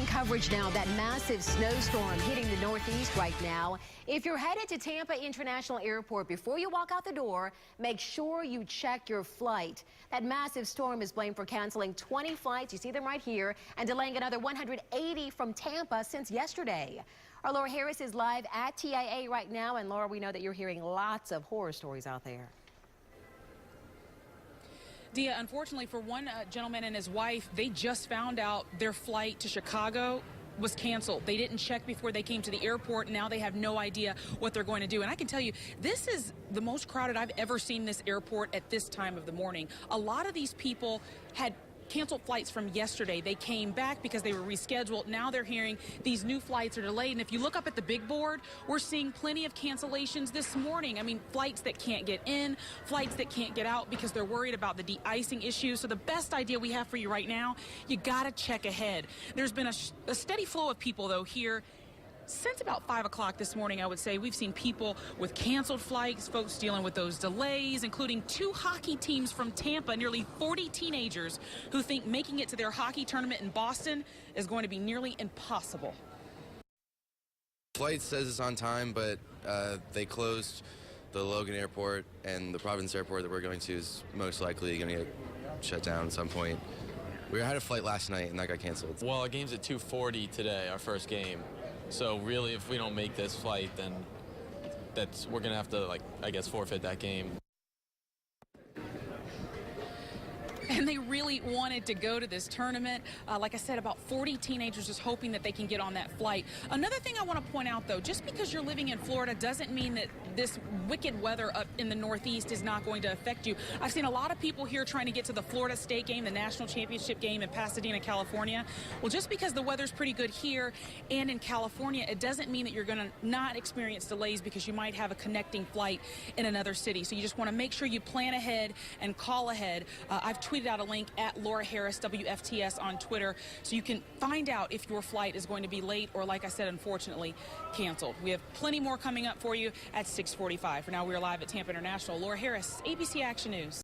Continuing coverage now, that massive snowstorm hitting the Northeast right now. If you're headed to Tampa International Airport, before you walk out the door, make sure you check your flight. That massive storm is blamed for canceling 20 flights, you see them right here, and delaying another 180 from Tampa since yesterday. Our Laura Harris is live at TIA right now, and Laura, we know that you're hearing lots of horror stories out there. Dia, unfortunately for one gentleman and his wife, they just found out their flight to Chicago was canceled. They didn't check before they came to the airport. Now they have no idea what they're going to do. And I can tell you, this is the most crowded I've ever seen this airport at this time of the morning. A lot of these people had canceled flights from yesterday. They came back because they were rescheduled. Now they're hearing these new flights are delayed. And if you look up at the big board, we're seeing plenty of cancellations this morning. I mean, flights that can't get in, flights that can't get out because they're worried about the de-icing issue. So the best idea we have for you right now, you got to check ahead. There's been a steady flow of people, though, here. Since about 5 o'clock this morning, I would say, we've seen people with canceled flights, folks dealing with those delays, including 2 hockey teams from Tampa, nearly 40 teenagers who think making it to their hockey tournament in Boston is going to be nearly impossible. Flight says it's on time, but they closed the Logan Airport, and the Providence Airport that we're going to is most likely going to get shut down at some point. We had a flight last night, and that got canceled. Well, our game's at 2:40 today, our first game. So really, if we don't make this flight, then we're gonna have to, like, I guess, forfeit that game. And they really wanted to go to this tournament. Like I said, about 40 teenagers just hoping that they can get on that flight. Another thing I want to point out, though, just because you're living in Florida doesn't mean that this wicked weather up in the Northeast is not going to affect you. I've seen a lot of people here trying to get to the Florida State game, the national championship game in Pasadena, California. Well, just because the weather's pretty good here and in California, it doesn't mean that you're going to not experience delays because you might have a connecting flight in another city. So you just want to make sure you plan ahead and call ahead. I've tweeted out a link at Laura Harris WFTS on Twitter so you can find out if your flight is going to be late or, like I said, unfortunately canceled. We have plenty more coming up for you at 6:45. For now, we're live at Tampa International. Laura Harris, ABC Action News.